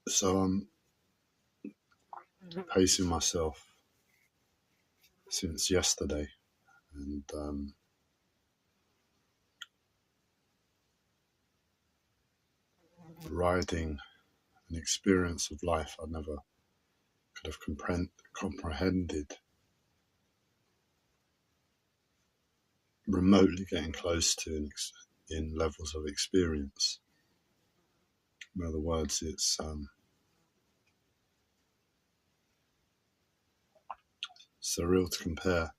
So I'm pacing myself since yesterday, and riding an experience of life I never could have comprehended, remotely getting close to in levels of experience. In other words, it's surreal to compare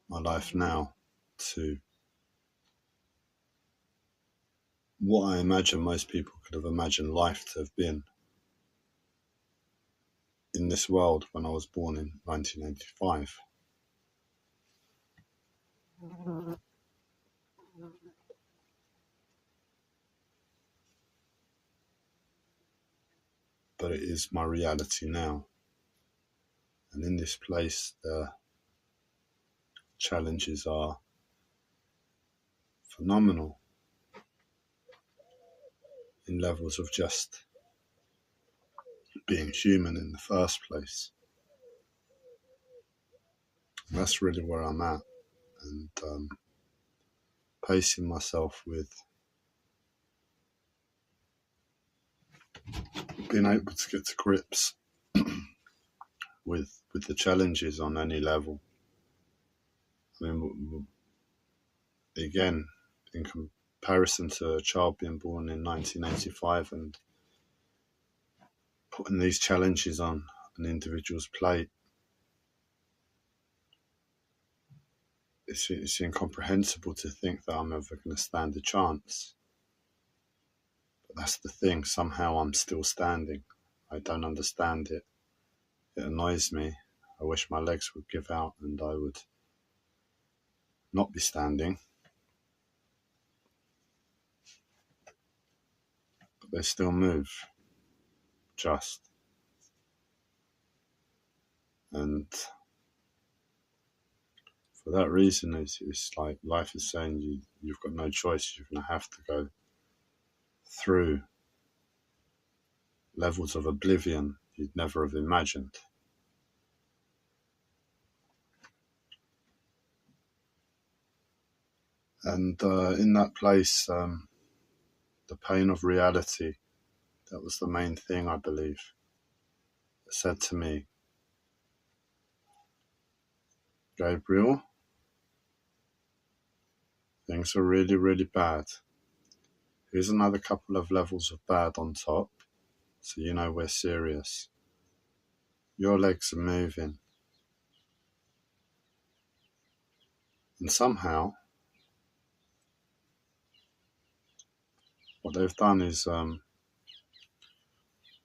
my life now to what I imagine most people could have imagined life to have been in this world when I was born in 1985. But it is my reality now. And in this place, the challenges are phenomenal in levels of just being human in the first place. And that's really where I'm at. And pacing myself with being able to get to grips with the challenges on any level. I mean, again, in comparison to a child being born in 1985 and putting these challenges on an individual's plate, it's incomprehensible to think that I'm ever going to stand a chance. But that's the thing, somehow I'm still standing. I don't understand it. It annoys me. I wish my legs would give out and I would not be standing. But they still move, just. And for that reason, it's like life is saying you've got no choice. You're going to have to go through levels of oblivion you'd never have imagined. And in that place, the pain of reality, that was the main thing, I believe. It said to me, Gabriel, things are really, really bad. Here's another couple of levels of bad on top, so you know we're serious. Your legs are moving. And somehow, what they've done is,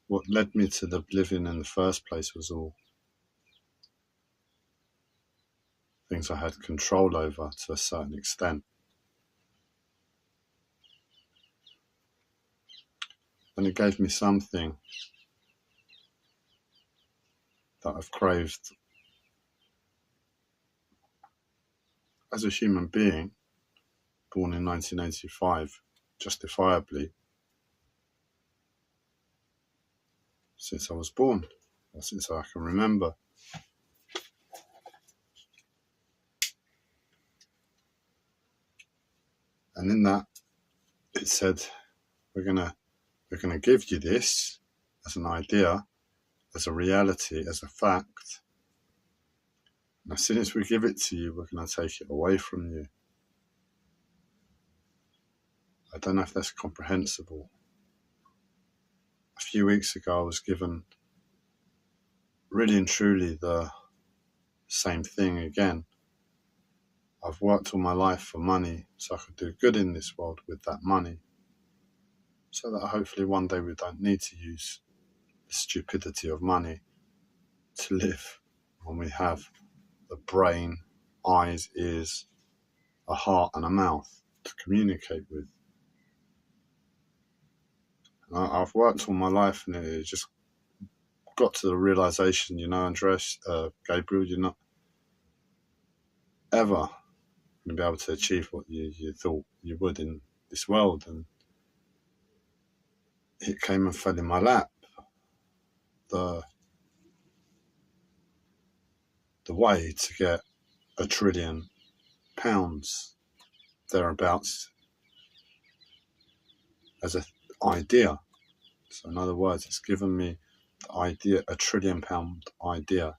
what led me to the oblivion in the first place was all things I had control over to a certain extent. And it gave me something that I've craved as a human being, born in 1985, justifiably, since I was born, or since I can remember. And in that, it said, we're gonna give you this as an idea, as a reality, as a fact. And as soon as we give it to you, we're going to take it away from you. I don't know if that's comprehensible. A few weeks ago, I was given really and truly the same thing again. I've worked all my life for money so I could do good in this world with that money, so that hopefully one day we don't need to use the stupidity of money to live when we have the brain, eyes, ears, a heart and a mouth to communicate with. I've worked all my life and it just got to the realization, Andreas, Gabriel, you're not ever going to be able to achieve what you thought you would in this world. And it came and fell in my lap. the way to get £1 trillion thereabouts as an idea. So in other words, it's given me the idea, £1 trillion idea,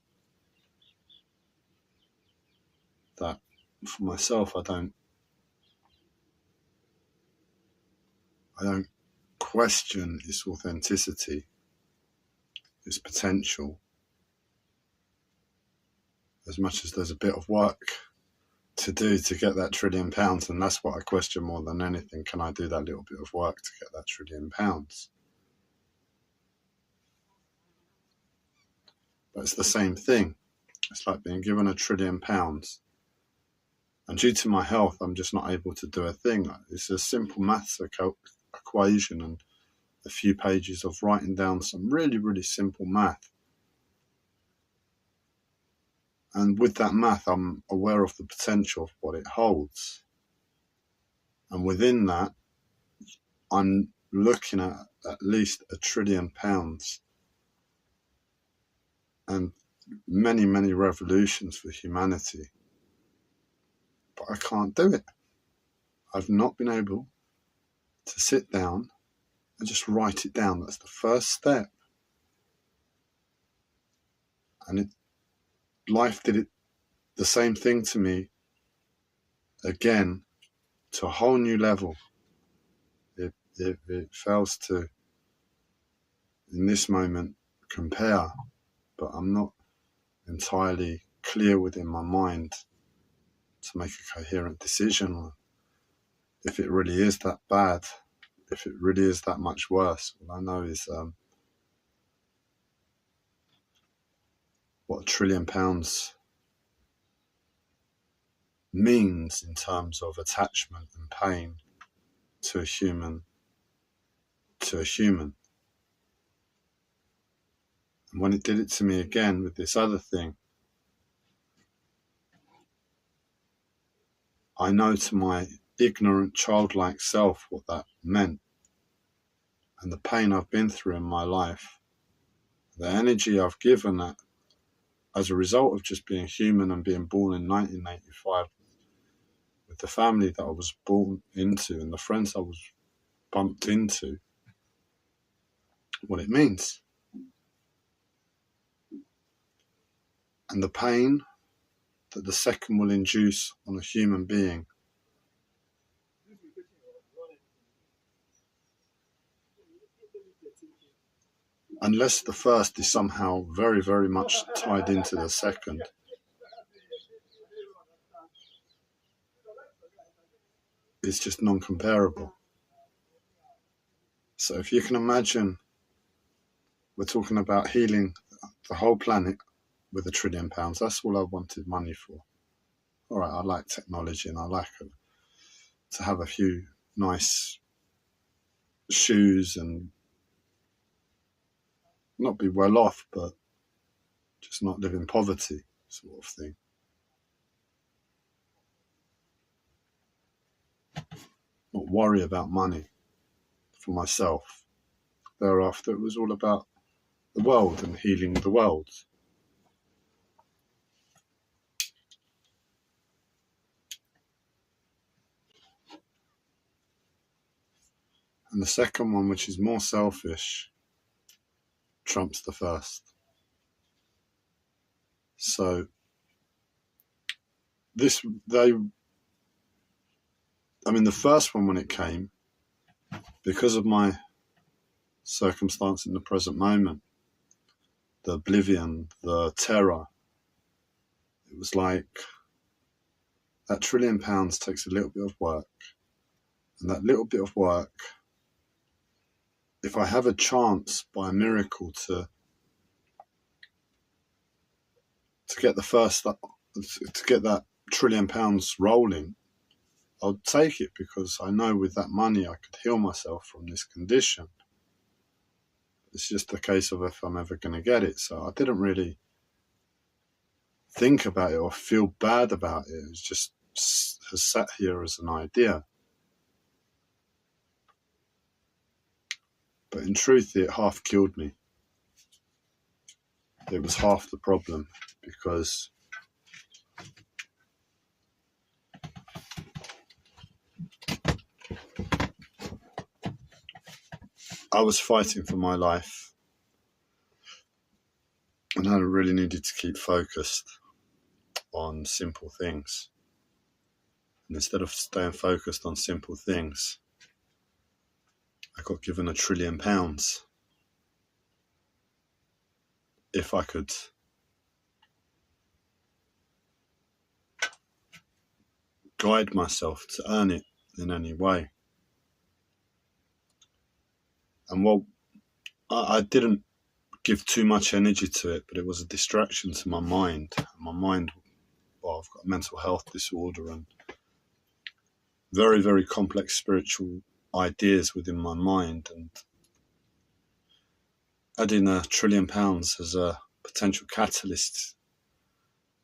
that for myself I don't question its authenticity, its potential, as much as there's a bit of work to do to get that £1 trillion, and that's what I question more than anything. Can I do that little bit of work to get that £1 trillion? But it's the same thing. It's like being given £1 trillion, and due to my health, I'm just not able to do a thing. It's a simple maths equation and a few pages of writing down some really, really simple math. And with that math, I'm aware of the potential of what it holds. And within that, I'm looking at least £1 trillion and many, many revolutions for humanity. But I can't do it. I've not been able to sit down and just write it down. That's the first step. And life did it the same thing to me again, to a whole new level. It fails to, in this moment, compare, but I'm not entirely clear within my mind to make a coherent decision on if it really is that bad, if it really is that much worse. All I know is what £1 trillion means in terms of attachment and pain to a human. And when it did it to me again with this other thing, I know to my ignorant childlike self what that meant, and the pain I've been through in my life, the energy I've given that as a result of just being human and being born in 1985 with the family that I was born into and the friends I was bumped into, what it means. And the pain that the second will induce on a human being. Unless the first is somehow very, very much tied into the second. It's just non-comparable. So if you can imagine, we're talking about healing the whole planet with £1 trillion. That's all I wanted money for. All right, I like technology and I like to have a few nice shoes and not be well off, but just not live in poverty, sort of thing. Not worry about money for myself. Thereafter, it was all about the world and healing the world. And the second one, which is more selfish, trumps the first. So the first one, when it came, because of my circumstance in the present moment, the oblivion, the terror, it was like that £1 trillion takes a little bit of work. And that little bit of work, if I have a chance by a miracle to get that £1 trillion rolling, I'll take it, because I know with that money I could heal myself from this condition. It's just a case of if I'm ever going to get it. So I didn't really think about it or feel bad about it. It just has sat here as an idea. But in truth, it half killed me. it was half the problem, because I was fighting for my life, and I really needed to keep focused on simple things. And instead of staying focused on simple things, I got given £1 trillion if I could guide myself to earn it in any way. And well, I didn't give too much energy to it, but it was a distraction to my mind. My mind, well, I've got a mental health disorder and very, very complex spiritual ideas within my mind, and adding £1 trillion as a potential catalyst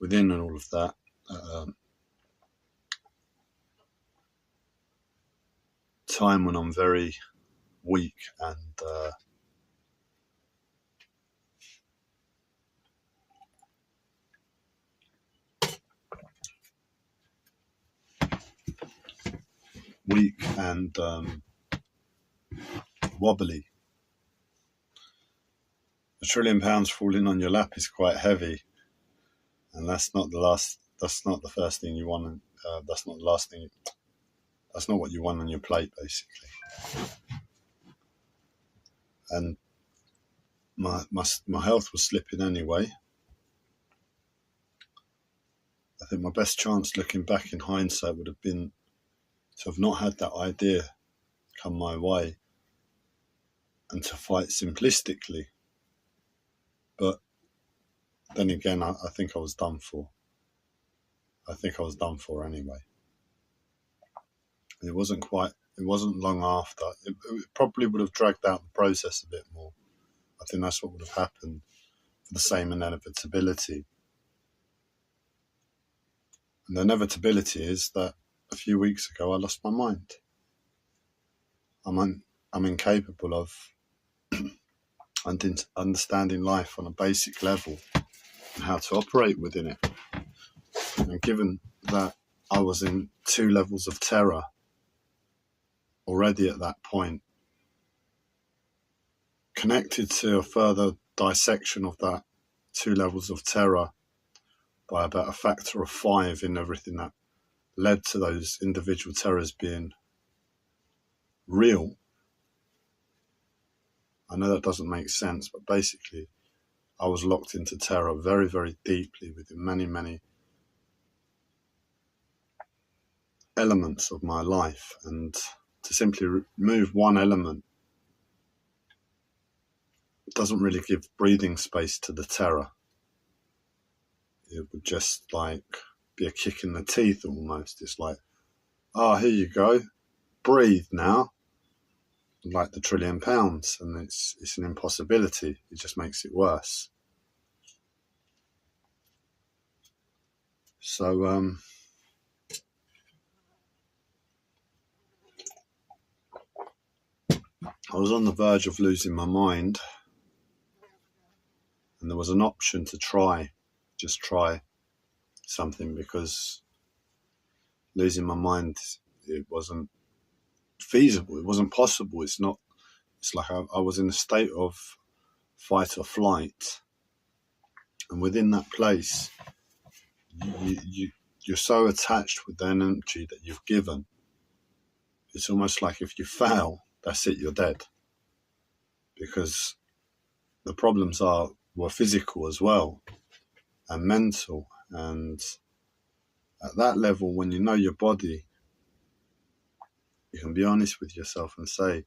within all of that, time when I'm very weak and wobbly. £1 trillion falling on your lap is quite heavy, and that's not the first thing you want. That's not the last thing. That's not what you want on your plate, basically. And my health was slipping anyway. I think my best chance, looking back in hindsight, would have been to have not had that idea come my way and to fight simplistically. But then again, I think I was done for. I think I was done for anyway. It wasn't long after. It probably would have dragged out the process a bit more. I think that's what would have happened for the same inevitability. And the inevitability is that a few weeks ago I lost my mind. I'm incapable of understanding life on a basic level and how to operate within it. And given that I was in 2 levels of terror already at that point, connected to a further dissection of that 2 levels of terror by about a factor of 5 in everything that led to those individual terrors being real. I know that doesn't make sense, but basically I was locked into terror very, very deeply within many, many elements of my life. And to simply remove one element doesn't really give breathing space to the terror. It would just be a kick in the teeth almost. It's like, here you go, breathe now, like the £1 trillion, and it's an impossibility. It just makes it worse. So I was on the verge of losing my mind, and there was an option to just try something, because losing my mind, it wasn't feasible, it wasn't possible. It's like I was in a state of fight or flight, and within that place you're so attached with the energy that you've given. It's almost like if you fail, that's it, you're dead, because the problems were physical as well and mental. And at that level, when you know your body, you can be honest with yourself and say,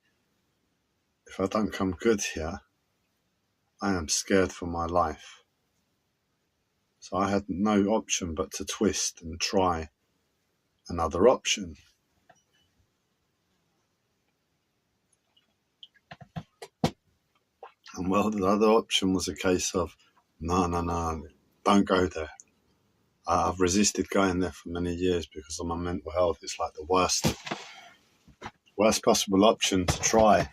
if I don't come good here, I am scared for my life. So I had no option but to twist and try another option. And well, the other option was a case of, no, don't go there. I've resisted going there for many years because of my mental health. It's like the worst possible option to try.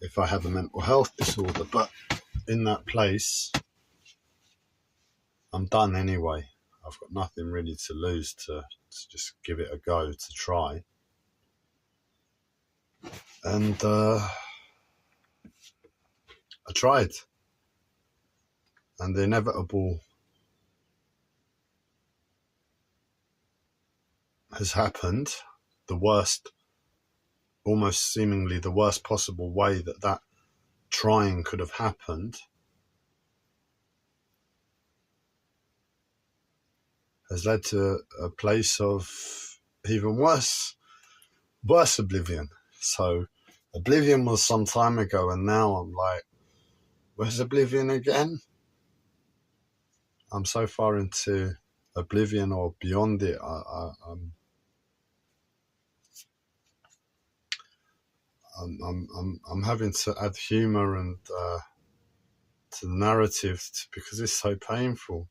if I have a mental health disorder. But in that place, I'm done anyway. I've got nothing really to lose to just give it a go, to try. And I tried. And the inevitable has happened. The worst, almost seemingly the worst possible way that trying could have happened, has led to a place of even worse oblivion. So oblivion was some time ago, and now I'm like, where's oblivion again? I'm so far into oblivion or beyond it. I'm having to add humor and to the narrative because it's so painful.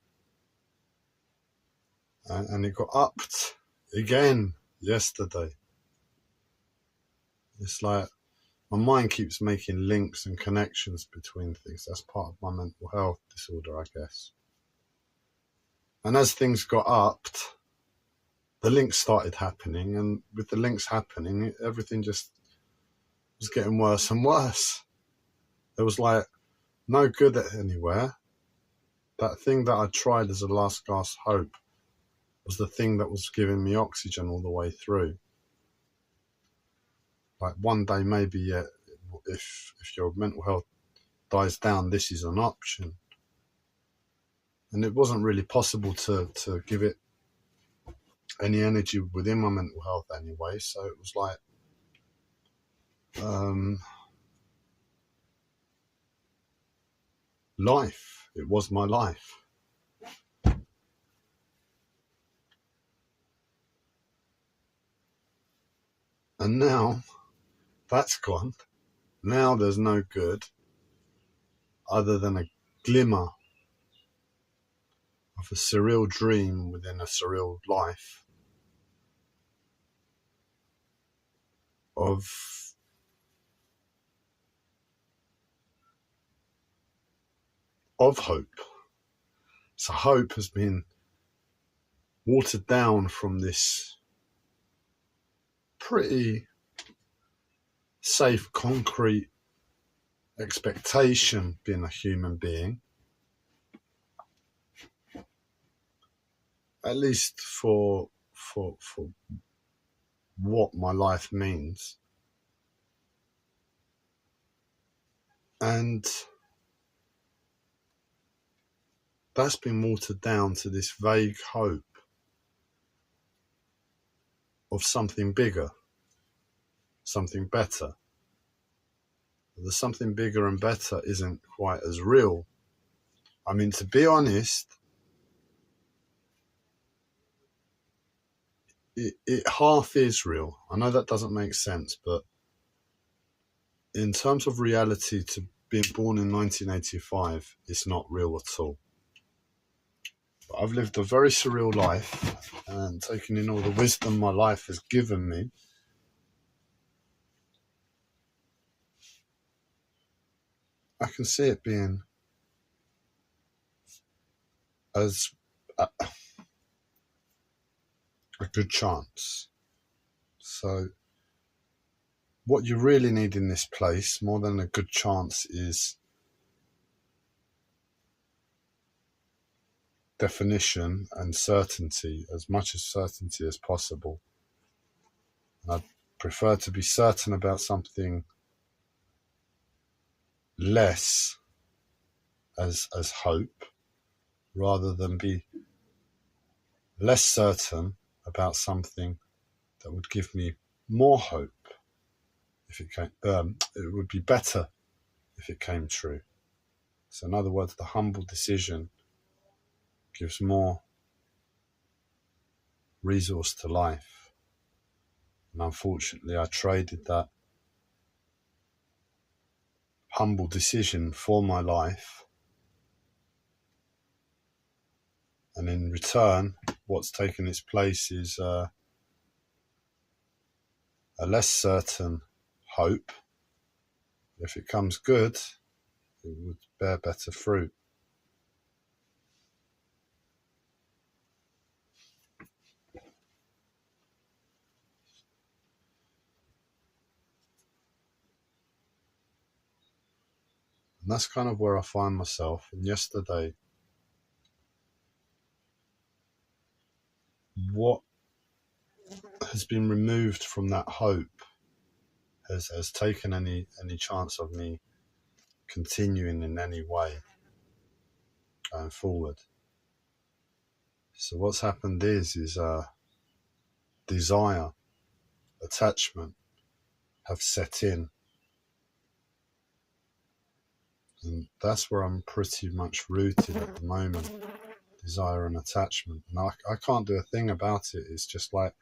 And it got upped again yesterday. It's like my mind keeps making links and connections between things. That's part of my mental health disorder, I guess. And as things got upped, the links started happening, and with the links happening, everything just was getting worse and worse. There was like no good anywhere. That thing that I tried as a last gasp hope was the thing that was giving me oxygen all the way through. Like one day maybe if your mental health dies down, this is an option. And it wasn't really possible to give it any energy within my mental health anyway. So it was like, life. It was my life. And now that's gone. Now there's no good other than a glimmer of a surreal dream within a surreal life of hope. So hope has been watered down from this pretty safe, concrete expectation, being a human being, at least for what my life means. And that's been watered down to this vague hope of something bigger, something better. The something bigger and better isn't quite as real. I mean, to be honest, it half is real. I know that doesn't make sense, but in terms of reality, to being born in 1985, it's not real at all. But I've lived a very surreal life and taken in all the wisdom my life has given me. I can see it being as a good chance. So what you really need in this place, more than a good chance, is definition and certainty, as much as certainty as possible. And I prefer to be certain about something less as hope, rather than be less certain about something that would give me more hope. If it came, it would be better if it came true. So in other words, the humble decision gives more resource to life. And unfortunately, I traded that humble decision for my life. And in return, what's taken its place is a less certain hope, If it comes good, it would bear better fruit. And that's kind of where I find myself. And yesterday, what has been removed from that hope has taken any chance of me continuing in any way going forward. So what's happened is desire, attachment have set in. And that's where I'm pretty much rooted at the moment, desire and attachment. And I can't do a thing about it. It's just like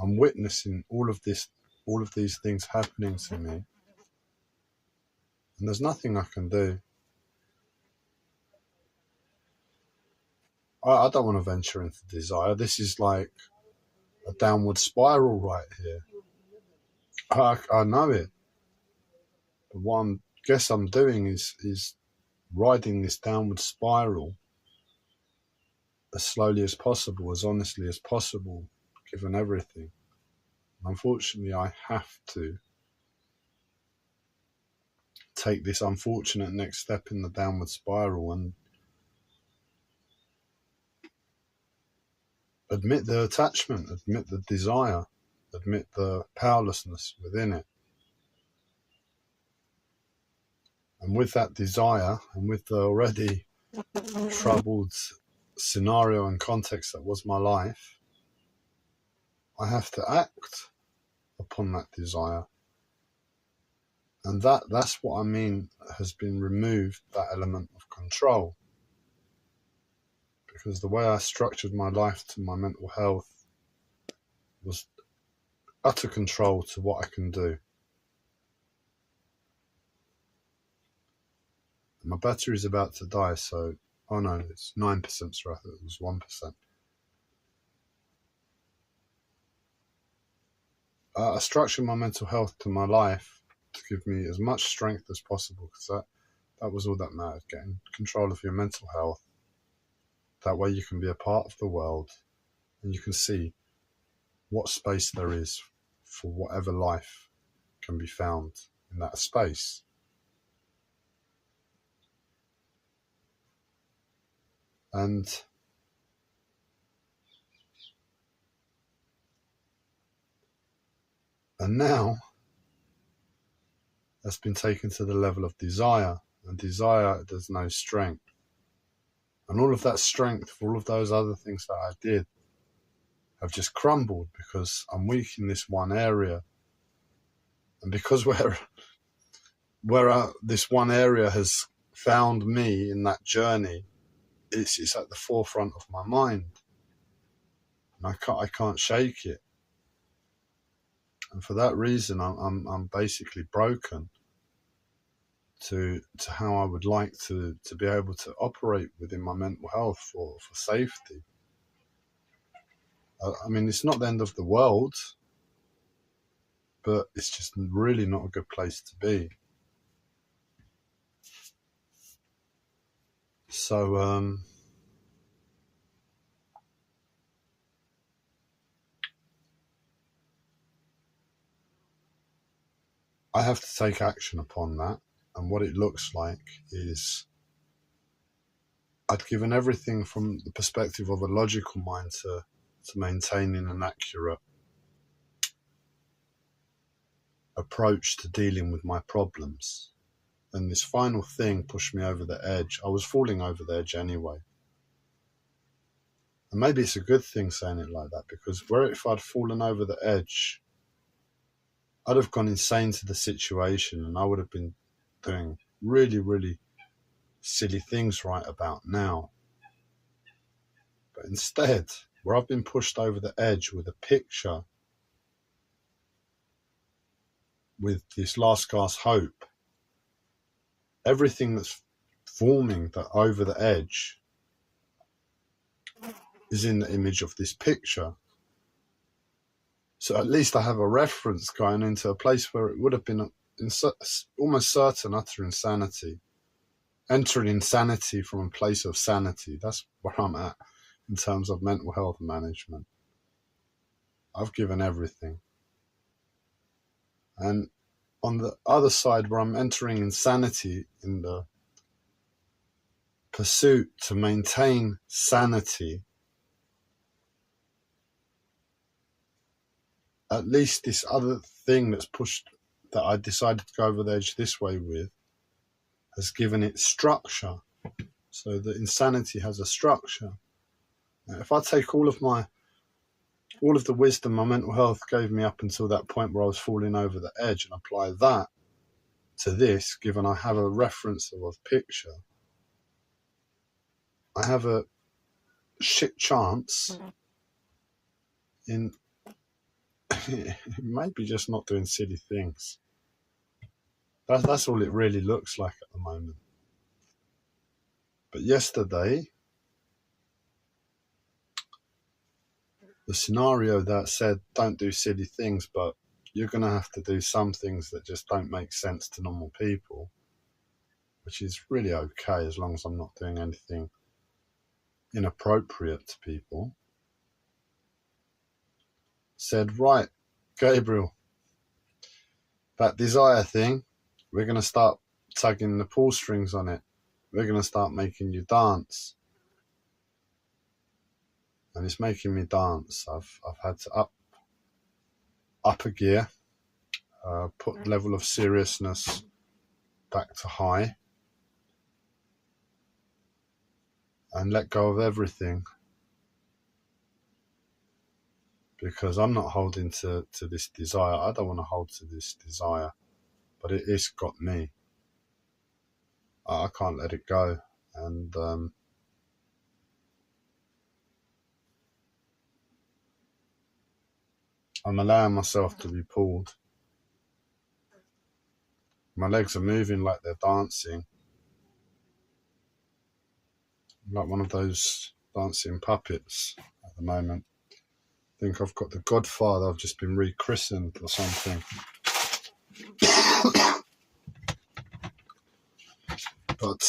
I'm witnessing all of these things happening to me. And there's nothing I can do. I don't want to venture into desire. This is like a downward spiral right here. I know it. But what I guess I'm doing is riding this downward spiral as slowly as possible, as honestly as possible, given everything. Unfortunately, I have to take this unfortunate next step in the downward spiral and admit the attachment, admit the desire, admit the powerlessness within it. And with that desire, and with the already troubled scenario and context that was my life, I have to act upon that desire. And that's what I mean has been removed, that element of control. Because the way I structured my life to my mental health was utter control to what I can do. My battery is about to die, so, oh no, it's 9%, rather, it was 1%. I structured my mental health to my life to give me as much strength as possible, because that was all that mattered, getting control of your mental health. That way you can be a part of the world and you can see what space there is for whatever life can be found in that space. And now that's been taken to the level of desire, and desire, there's no strength. And all of that strength for all of those other things that I did have just crumbled because I'm weak in this one area. And because where this one area has found me in that journey, it's at the forefront of my mind. And I can't shake it. And for that reason, I'm basically broken to how I would like to be able to operate within my mental health for safety. I mean, it's not the end of the world, but it's just really not a good place to be. So, I have to take action upon that. And what it looks like is I'd given everything from the perspective of a logical mind to maintaining an accurate approach to dealing with my problems. And this final thing pushed me over the edge. I was falling over the edge anyway. And maybe it's a good thing saying it like that, because if I'd fallen over the edge, I'd have gone insane to the situation and I would have been doing really, really silly things right about now. But instead, where I've been pushed over the edge with a picture, with this last gasp hope, everything that's forming that over the edge is in the image of this picture. So at least I have a reference going into a place where it would have been almost certain utter insanity, entering insanity from a place of sanity. That's where I'm at in terms of mental health management. I've given everything. And on the other side, where I'm entering insanity in the pursuit to maintain sanity, at least this other thing that I decided to go over the edge this way with has given it structure. So the insanity has a structure. Now, if I take all of the wisdom my mental health gave me up until that point where I was falling over the edge and apply that to this, given I have a reference of a picture, I have a shit chance in maybe just not doing silly things. That's all it really looks like at the moment. But yesterday, the scenario that said don't do silly things, but you're going to have to do some things that just don't make sense to normal people, which is really okay as long as I'm not doing anything inappropriate to people, said, right, Gabriel, that desire thing, we're going to start tugging the pull strings on it. We're going to start making you dance. And it's making me dance. I've had to up a gear, put level of seriousness back to high, and let go of everything. Because I'm not holding to this desire. I don't want to hold to this desire, but it's got me. I can't let it go. And I'm allowing myself to be pulled. My legs are moving like they're dancing. Like one of those dancing puppets at the moment. I think I've got the Godfather. I've just been rechristened or something. But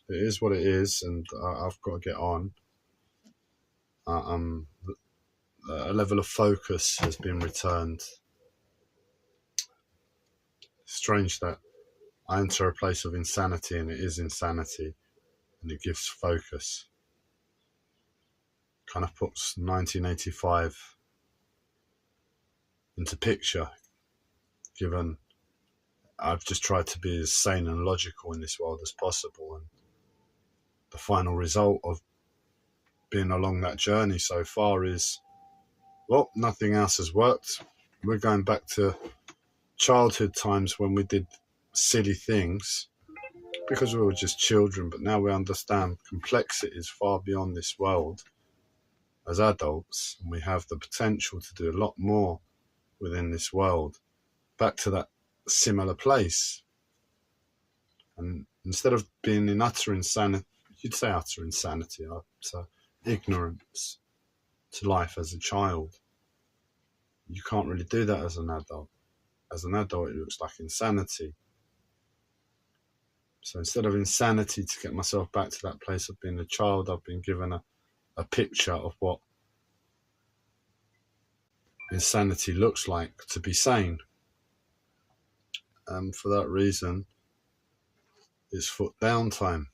it is what it is, and I've got to get on. A level of focus has been returned. Strange that I enter a place of insanity, and it is insanity, and it gives focus. Kind of puts 1985 into picture, given I've just tried to be as sane and logical in this world as possible, and the final result of being along that journey so far is, well, nothing else has worked. We're going back to childhood times when we did silly things because we were just children, but now we understand complexities far beyond this world as adults, and we have the potential to do a lot more within this world, back to that similar place. And instead of being in utter insanity, you'd say utter insanity, so ignorance to life as a child, you can't really do that as an adult. As an adult, it looks like insanity. So instead of insanity, to get myself back to that place of being a child, I've been given a picture of what insanity looks like to be sane. And for that reason, it's foot down time.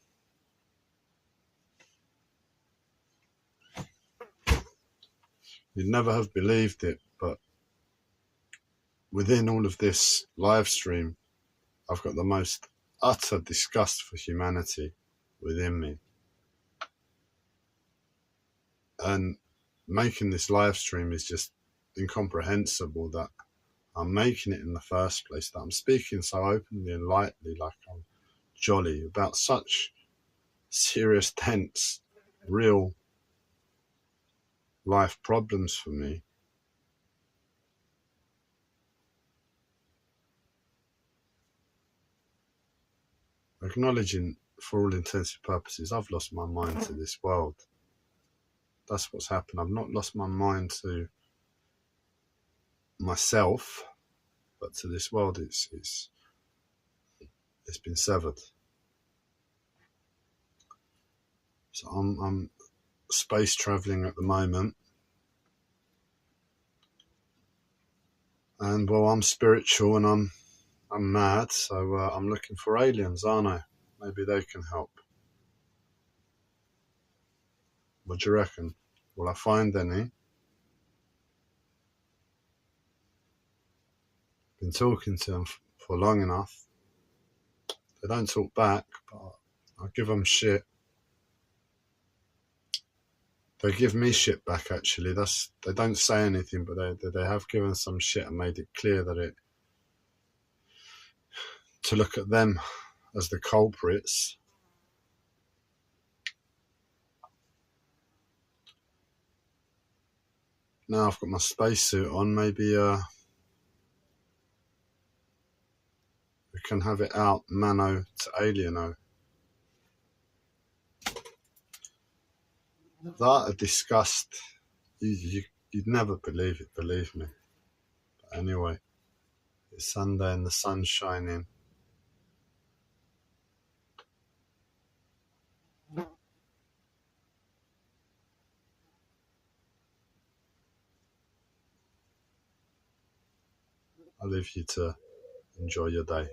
You'd never have believed it, but within all of this live stream, I've got the most utter disgust for humanity within me. And making this live stream is just incomprehensible that I'm making it in the first place, that I'm speaking so openly and lightly, like I'm jolly, about such serious, tense, real life problems for me. Acknowledging, for all intents and purposes, I've lost my mind to this world. That's what's happened. I've not lost my mind to myself, but to this world it's been severed. So I'm space traveling at the moment, and well, I'm spiritual and I'm mad, so I'm looking for aliens, aren't I? Maybe they can help. What do you reckon? Will I find any? Been talking to them for long enough. They don't talk back, but I give them shit. They give me shit back, actually. They don't say anything, but they have given some shit and made it clear that to look at them as the culprits. Now I've got my spacesuit on, maybe we can have it out, mano to alieno. That a disgust. You'd never believe it, believe me. But anyway, it's Sunday and the sun's shining. I'll leave you to enjoy your day.